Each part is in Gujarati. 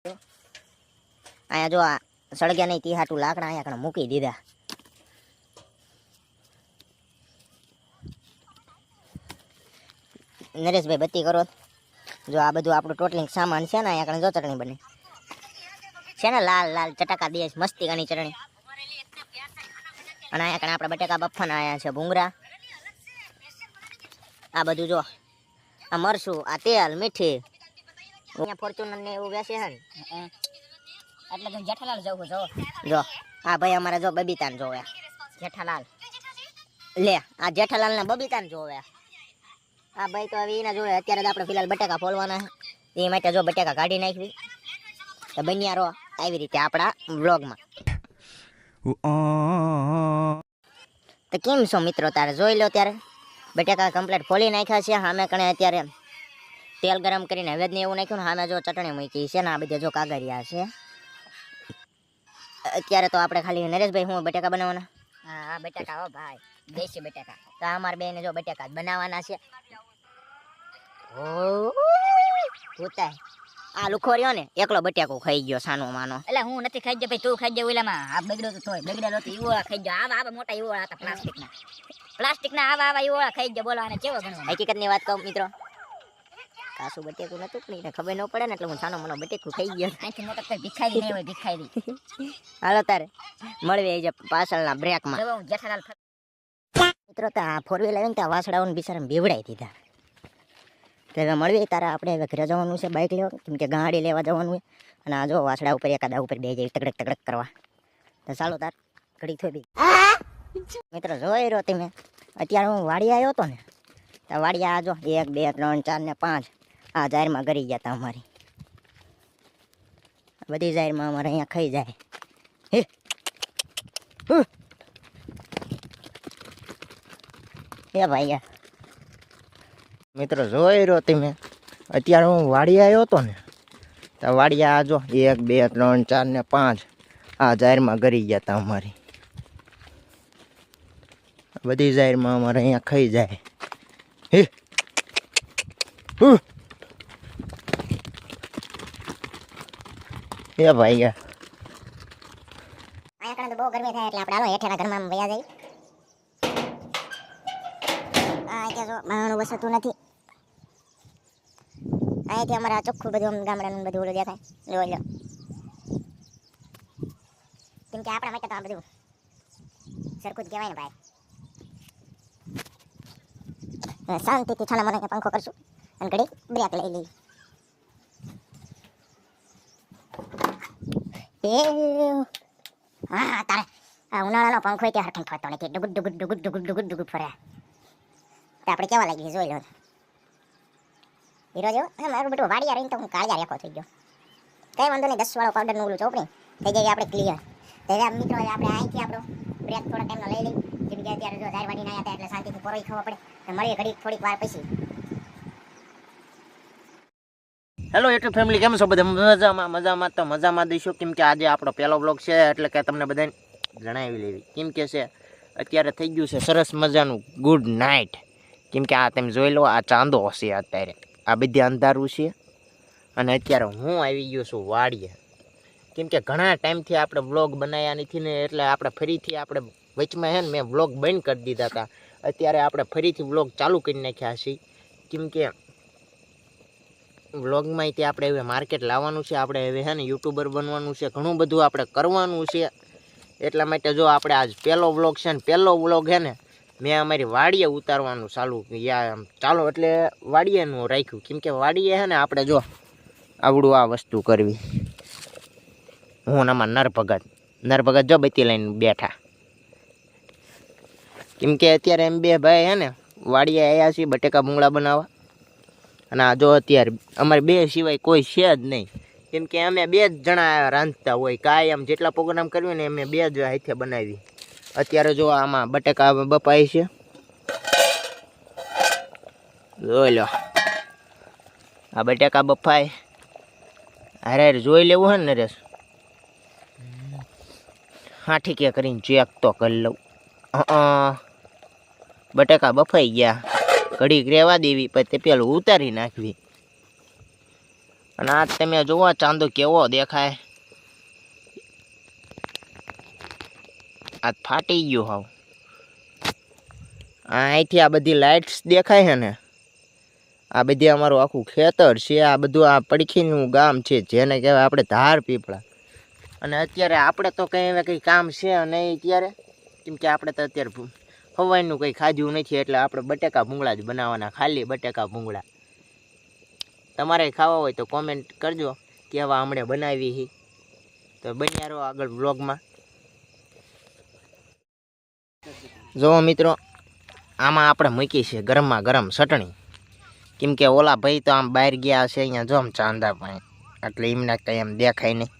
અહીંયા જો આ સળગ્યા નહીં તી હાટું લાકડા અહીંયા કણે મૂકી દીધા. નરેશભાઈ બત્તી કરો. જો આ બધું આપણું ટોટલિંગ સામાન છે ને અહીંયા કણે જો ચટણી બને છે ને લાલ લાલ ચટાકા દેશ મસ્તી ગાની ચટણી. અને અહીંયા કણે આપણા બટેકા બફાના આયા છે ભૂંગરા. આ બધું જો આ મરસું આ તેલ મીઠી અહીંયા ફોર્ચ્યુનર ને એવું વેચે છે ને એટલે તો જેઠાલાલ જવું જો આ ભાઈ અમારે જો બબીતાન જોવે જેઠાલાલ લે આ જેઠાલાલ ને બબીતાન જોવે. આ ભાઈ તો હવે એના જોડે અત્યારે આપણે ફિલહાલ બટેકા ફોલવાના એ માટે જો બટેકા કાઢી નાખવી તો બન્યા રહો આવી રીતે આપણા વ્લોગમાં. તો કેમ છો મિત્રો તારે જોઈ લો ત્યારે બટેકા કમ્પ્લીટ ફોલી નાખ્યા છે. સામે કણે અત્યારે તેલ ગરમ કરીને હવે જ એવું નાખ્યું ને સામે જો ચટણી મૂકી છે ને આ બધે જો કાગરિયા છે. અત્યારે તો આપણે ખાલી નરેશભાઈ હું બટેકા બનાવવાના. હા બટેકા હો ભાઈ દેશી બટેકા. તો અમારા બેને જો બટેકા બનાવવાના છે. ભૂતાય આ લુખો રહ્યો ને એકલો બટેકો ખાઈ ગયો સાનો માનો. એટલે હું નથી ખાઈ ગયો ભાઈ તું ખાઈ ગયો ઓલામાં આ બગડ્યો તો તોય બગડેલો તો ઈવોળા ખાઈ ગયો. આવા મોટા ઈવોળા હતા પ્લાસ્ટિકના આવા ઈવોળા ખાઈ ગયો. બોલો આને કેવો ગણવા. હકીકતની વાત કહું મિત્રો કાસુ બટેકું નતું પણ એને ખબર ન પડે ને એટલે હું સાનો મનો બટેકું ખાઈ ગયો. અહીંથી મોટો કોઈ ભિખારી નહીં હોય ભિખારી. હાલો તારે મળવી આવી પાછળના બ્રેકમાં. મિત્રો તો આ ફોર વ્હીલ આવીને ત્યાં વાસડાઓને બિચારા બેવડાવી દીધા. તો હવે મળવી તારા આપણે હવે ઘરે જવાનું છે બાઇક લેવા કેમ કે ગાડી લેવા જવાનું હોય. અને આ જો વાસડા ઉપર એકાદા ઉપર બે જાય તગડક તગડક કરવા. તો ચાલો તાર ઘડી થોડી મિત્રો જોઈ રહ્યો તમે અત્યારે હું વાડી આવ્યો હતો ને તો વાડિયા આ જો 1 2 3 4 ને 5 આ જાહેરમાં ગરી ગયા હતા અમારી બધી જાહેરમાં અમારે અહીંયા ખાઈ જાય. હે ભાઈ મિત્રો જોઈ રહ્યો તમે અત્યારે હું વાડી આવ્યો હતો ને તો વાડિયા આ જો 1 2 3 4 ને 5 આ જાહેરમાં ગરી ગયા હતા અમારી બધી જાહેરમાં અમારે અહીંયા ખાઈ જાય. એ ભાઈ અહીંયા કણે તો બહુ ગરમી થાય એટલે આપણે હાલો હેઠેના ઘરમાં વયા જઈ. આ જો માણું વસતું નથી અહીંથી અમારે આ ચોખ્ખું બધું ગામડાનું બધું ઓલું દેખાય. જોઈ લો કેમ કે આપણા માટે તો આ બધું સરખું જ કહેવાય ને ભાઈ. શાંતિથી છાના મને પંખો કરશું અને ઘડી બ્રેક લઈ લઈ. હા તારે આ ઉનાળાનો પંખો ત્યાં હરખમ ફરતો નથી ડુગુડ ડુગુડ ડુગુડ ડુગુડ ડુગુડ ડુગુડ ફરે. તો આપણે કેવા લાગીએ જોઈ લો હીરો જેવો. મારું બેટું વાડિયા રહીને તો હું કાળિયા રેખો થઈ ગયો. કંઈ વાંધો નહીં 10 વાળો પાવડરનું ઓલું ચોપડી થઈ જાય આપણે ક્લિયર. તો હવે મિત્રો આપણે અહીંથી આપણો બ્રેક થોડા ટાઈમનો લઈ લઈ જેમ કે અત્યારે જો જાહેર વાડીને આવ્યા હતા એટલે શાંતિથી પોરોઈ ખાવા પડે. તો મળીએ ઘડી થોડીક વાર પછી. હેલો યુટ્યુબ ફેમિલી કેમ છો બધા મજામાં તો મજામાં દઈશું કેમ કે આજે આપણો પહેલો બ્લોગ છે એટલે કે તમને બધાને જણાવી લેવી કેમ કે છે અત્યારે થઈ ગયું છે સરસ મજાનું ગુડ નાઇટ. કેમ કે આ તમે જોઈ લો આ ચાંદો હશે અત્યારે આ બધી અંધારું છે અને અત્યારે હું આવી ગયો છું વાડીએ કેમ કે ઘણા ટાઈમથી આપણે બ્લોગ બનાવ્યા નથી ને એટલે આપણે ફરીથી આપણે વચમાં છે ને મેં બ્લોગ બંધ કરી દીધા હતા. અત્યારે આપણે ફરીથી બ્લોગ ચાલુ કરી નાખ્યા છીએ કેમ કે વ્લોગમાં તે આપણે હવે માર્કેટ લાવવાનું છે. આપણે હવે છે ને યુટ્યુબર બનવાનું છે ઘણું બધું આપણે કરવાનું છે. એટલા માટે જો આપણે આજ પહેલો વ્લોગ છે ને પહેલો વ્લોગ છે ને મેં અમારી વાડીએ ઉતારવાનું ચાલો એટલે વાડીએનું રાખ્યું કેમ કે વાડીએ છે ને આપણે જો આવડું આ વસ્તુ કરવી. હું આમાં નરભગત જો બત્તી લઈને બેઠા કેમ કે અત્યારે એમ બે ભાઈ છે ને વાડીએ આવ્યા છીએ બટેકા ભૂંગળા બનાવવા. અને આ જો અત્યારે અમારે બે સિવાય કોઈ છે જ નહીં કેમ કે અમે 2 જ જણા રાંધતા હોય કાંઈ આમ જેટલા પ્રોગ્રામ કર્યું ને અમે 2 જ હાથે બનાવી. અત્યારે જો આમાં બટેકા બપાય છે જોઈ લો આ બટેકા બફાય અરે જોઈ લેવું હે ને નરેશ હા ઠીક કરીને ચેક તો કરી લઉં. બટેકા બફાઈ ગયા ઘડીક રહેવા દેવી પછી પેલું ઉતારી નાખવી. અને આ તમે જુઓ ચાંદો કેવો દેખાય, આ ફાટી ગયું હાવ. અહીંથી આ બધી લાઇટ્સ દેખાય છે ને, આ બધી અમારું આખું ખેતર છે. આ બધું આ પડખીનું ગામ છે, જેને કહેવાય આપણે ધાર પીપળા. અને અત્યારે આપણે તો કંઈ હવે કંઈ કામ છે નહીં અત્યારે, કેમ કે આપણે તો અત્યારે હવાઈનું કંઈ ખાધું નથી, એટલે આપણે બટેકા ભૂંગળા જ બનાવવાના, ખાલી બટેકા ભૂંગળા. તમારે ખાવા હોય તો કોમેન્ટ કરજો કેવા હમણાં બનાવી છે, તો બન્યા રહો આગળ વ્લોગમાં. જુઓ મિત્રો, આમાં આપણે મૂકી છે ગરમમાં ગરમ ચટણી, કેમ કે ઓલા ભાઈ તો આમ બહાર ગયા છે, અહીંયા જો આમ ચાંદા પાસે, એટલે એમને કંઈ એમ દેખાય નહીં.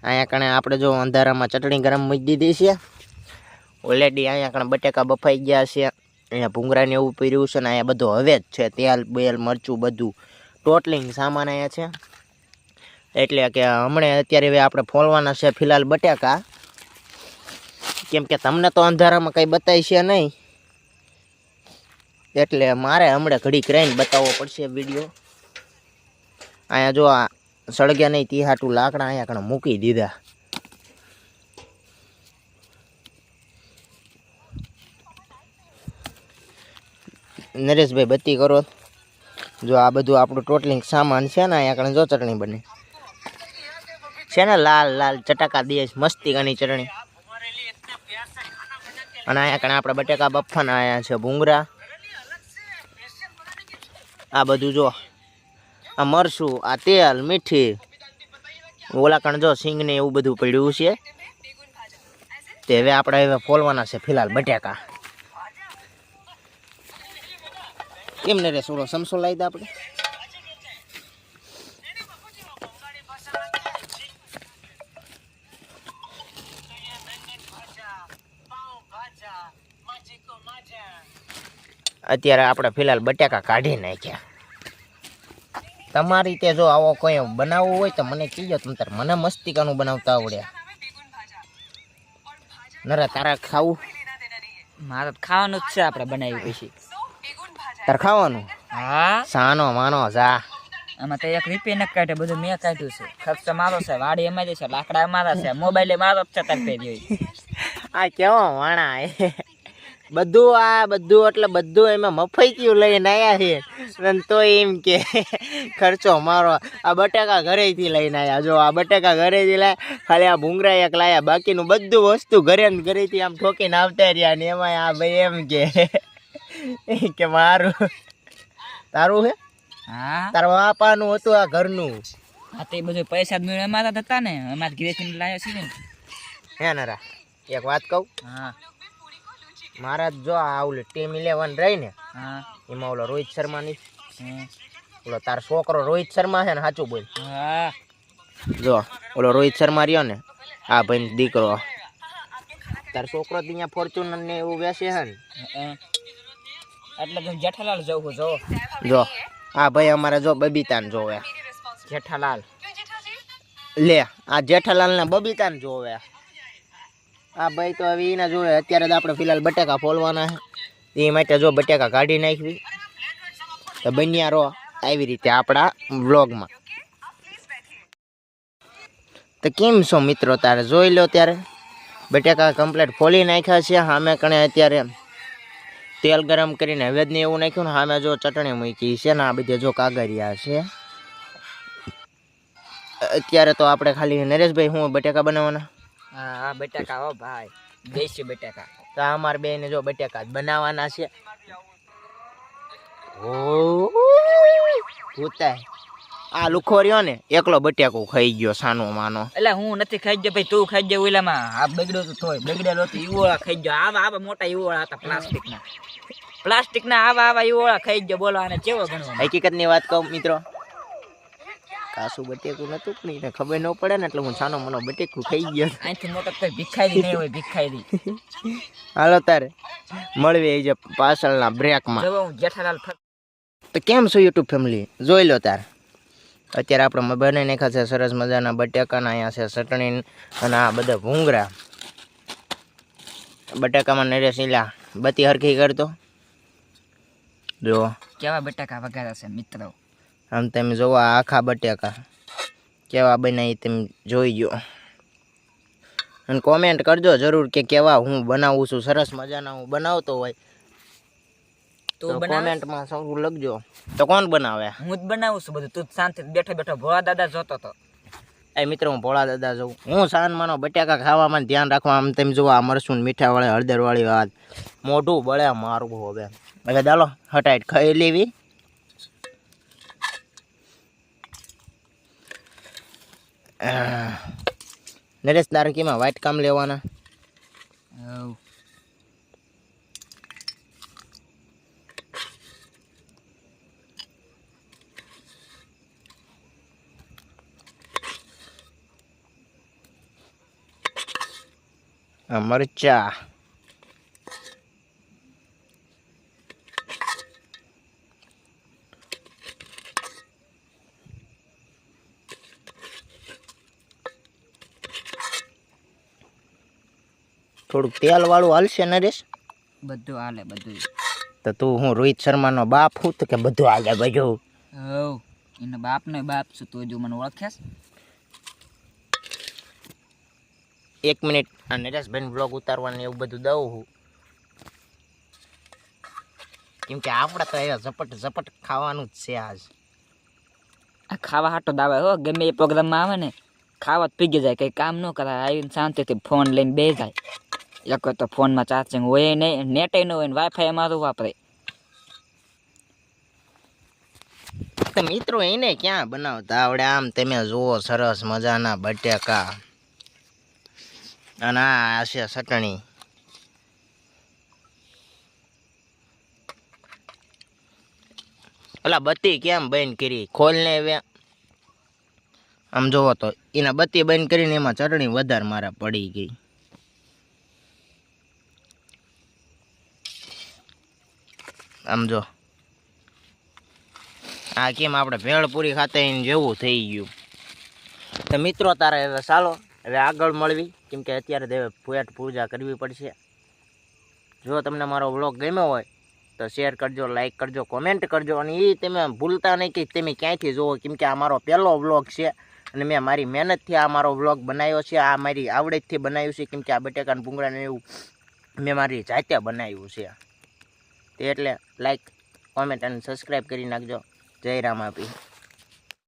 અહીંયા કણે આપણે જો અંધારામાં ચટણી ગરમ મૂકી દીધી છે ઓલરેડી. અહીંયા કણે બટેકા બફાઈ ગયા છે, અહીંયા ભૂંગળાને એવું પીર્યું છે, ને અહીંયા બધું હવે જ છે, તેલ બેલ મરચું બધું ટોટલિંગ સામાન અહીંયા છે. એટલે કે હમણાં અત્યારે હવે આપણે ફોલવાના છે ફિલહાલ બટેકા, કેમ કે તમને તો અંધારામાં કંઈ બતાવી છે નહીં, એટલે મારે હમણાં ઘડી કરીને બતાવવો પડશે વિડીયો. અહીંયા જો આ સળગ્યા નહીં તી હાટું લાકડા અહીંયા કણે મૂકી દીધા. નરેશભાઈ બત્તી કરો. જો આ બધું આપણું ટોટલિંગ સામાન છે ને, અહીંયા કણે જો ચટણી બને છે ને, લાલ લાલ ચટાકા દે મસ્તી ઘણી ચટણી. અને અહીંયા કણે આપણે બટેકા બફાના આવ્યા છે ભૂંગળા. આ બધું જો આ મરચું, આ તેલ મીઠી, ઓલા કણ જો સિંગ ને એવું બધું પડ્યું છે. તે હવે આપણે હવે ફોલવાના છે ફિલહાલ બટેકા. કેમ ને રે સોલો સમસો લાવી દે આપણે. અત્યારે આપણે ફિલહાલ બટેકા કાઢી નાખ્યા. તમારી રીતે જો આવો કોઈ બનાવવું હોય તો મને કહીજો, તમ તાર મને મસ્તિકાનું બનાવતા આવડ્યા. નરે તારા ખાવું? મારે ખાવાનું જ છે, આપણે બનાવી પછી. તાર ખાવાનું? હા. સાનો માનો જા. આમાં તો એક રીપી ન કાઢે, બધું મેં કાઢ્યું છે. ખર્ચો મારો છે, વાડી અમારી છે, લાકડા અમારા છે, મોબાઈલ મારો જ છે. તરફે જોઈ આ કેવો વાણા બધું આ બધું એટલે બધું એમાં મફતિયું લઈને આવ્યા છે, અને તો એમ કે ખર્ચો મારો. આ બટાકા ઘરેથી લઈને આવ્યા. જો આ બટાકા ઘરેથી લાયા, ખાલી આ ભૂંગળા એક લાયા, બાકીનું બધું વસ્તુ ઘરે ને ઘરેથી આમ ઠોકીને આવતા રહ્યા. ને એમાં આ ભાઈ એમ કે મારું તારું હે? હા, તારા બાપાનું હતું આ ઘરનું. હા, તો એ બધું પૈસા અમારા હતા ને, અમારા ઘરેથી લાવ્યા છે ને. હે નરા એક વાત કહું? હા. મારા જો આ ઓલી ટીમ 11 રહી ને, હા, એમાં ઓલો રોહિત શર્મા ની, ઓલો તાર છોકરો રોહિત શર્મા છે ને, સાચું બોલ. હા. જો ઓલો રોહિત શર્મા રહ્યો ને, આ ભાઈ દીકરો, તાર છોકરો અહીંયા ફોર્ચ્યુનર ને એવું વેચે છે ને, એટલે તો જેઠાલાલ જવું જો. જો આ ભાઈ અમારે જો બબીતાને જોવે. જેઠાલાલ લે, આ જેઠાલાલ ને બબીતાને જોવે. આ ભાઈ તો હવે એના જોડે. અત્યારે તો આપણે ફિલહાલ બટેકા ફોલવાના છે, એ માટે જો બટેકા કાઢી નાખવી. તો બન્યા રહો આવી રીતે આપણા વ્લોગમાં. તો કેમ છો મિત્રો? તારે જોઈ લો, ત્યારે બટેકા કમ્પ્લીટ ફોલી નાખ્યા છે. સામે કણે અત્યારે તેલ ગરમ કરીને હવેદને એવું નાખ્યું ને, સામે જો ચટણી મૂકી છે ને, આ બધે જો કાગરિયા છે. અત્યારે તો આપણે ખાલી નરેશભાઈ હું બટેકા બનાવવાના. હા, બટાકા હો ભાઈ, દેશી બટાકા. તો અમારે બેને જો બટેકા જ બનાવવાના છે. ઓ ભૂતાય આ લુખો રહ્યો ને, એકલો બટેકો ખાઈ ગયો સાનો માનો. એટલે હું નથી ખાઈ ગયો ભાઈ, તું ખાઈ ગયો. ઓલામાં આ બગડ્યો તો થોય બગડેલો તો ઈવોળા ખાઈ ગયો. આવા મોટા ઈવોળા હતા પ્લાસ્ટિકના આવા ઈવોળા ખાઈ ગયો. બોલો આને કેવો ગણવો? હકીકતની વાત કહું મિત્રો, કાસું બટેકું નતું, પણ એને ખબર ન પડે ને, એટલે હું છાનો મનો બટેકું ખાઈ ગયો. અહીંથી મોટો કોઈ ભિખારી નહીં હોય, ભિખારી. હાલો તારે મળવી એ જે પાછળના બ્રેકમાં. જો હું જેઠાલાલ. તો કેમ છો યુટ્યુબ ફેમિલી? જોઈ લો તાર. અત્યારે આપણે બનાવી નાખ્યા છે સરસ મજાના બટેકાના. અહીંયા છે ચટણી અને આ બધા ભૂંગળા. બટેકામાં નરેશ ઈલા બત્તી હરખી કરતો. જો કેવા બટાકા વઘારા છે મિત્રો. આમ તમે જોવો આ આખા બટેકા કેવા બનાવી તમે જોઈ ગયો અને કોમેન્ટ કરજો જરૂર કે કેવા હું બનાવું છું સરસ મજાના હું બનાવતો હોય તો તું બનાવ કોમેન્ટમાં સૌ લખજો તો કોણ બનાવે હું જ બનાવું છું બધું તું શાંતિ બેઠો બેઠો ભોળા દાદા જોતો તો એ મિત્રો હું ભોળા દાદા જોઉં હું સાનમાનો બટાકા ખાવામાં ધ્યાન રાખવા આમ તેમ જોવો આ મરસું મીઠા વાળી હળદર વાળી વાત મોઢું બળે મારું હવે હવે ચાલો હટાઈટ ખાઈ લેવી નરેશ તારે કેમાં વાઇટ કામ લેવાના હવ મરચા થોડુંક તેલ વાળું હાલશે નરેશ બધું હાલે બધું તો તું હું રોહિત શર્માનો બાપ હું તો કે બધું હાલે બધું હવ એનો બાપ ને બાપ છું તો જો મને ઓળખેસ 1 મિનિટ આ નરેશભાઈ બ્લોગ ઉતારવાનું એવું બધું દઉં હું કેમ કે આપણે તો એ ઝપટ ઝપટ ખાવાનું જ છે આજ આ ખાવા હાટો દાવે હો ગમે એ પ્રોગ્રામમાં આવે ને ખાવા જ પીગી જાય કંઈ કામ ન કરાય આવીને શાંતિથી ફોન લઈને બે જાય એક તો ફોનમાં ચાર્જિંગ હોય નહીં નેટ ન હોય ને વાઈફાઈ અમારું વાપરે તો મિત્રો એને ક્યાં બનાવતા આવડે આમ તમે જુઓ સરસ મજાના બટેકા અને આ છે ચટણી અલા બત્તી કેમ બંધ કરી ખોલને હવે આમ જોવો તો એના બત્તી બંધ કરીને એમાં ચટણી વધારે મારા પડી ગઈ આમ જો આ કેમ આપણે ભેળપુરી ખાતે જેવું થઈ ગયું તો મિત્રો તારે હવે ચાલો હવે આગળ મળવી કેમ કે અત્યારે હવે પેટ પૂજા કરવી પડશે જો તમને મારો વ્લોગ ગમ્યો હોય તો શેર કરજો લાઈક કરજો કોમેન્ટ કરજો અને એ તમે ભૂલતા નહીં કે તમે ક્યાંયથી જોવો કેમ કે આ મારો પહેલો વ્લોગ છે અને મેં મારી મહેનતથી આ મારો વ્લોગ બનાવ્યો છે આ મારી આવડતથી બનાવ્યું છે કેમ કે આ બટેકાના ભૂંગળાને એવું મેં મારી જાતે બનાવ્યું છે તે એટલે લાઈક કોમેન્ટ અને સબસ્ક્રાઈબ કરી નાખજો જય રામ આપી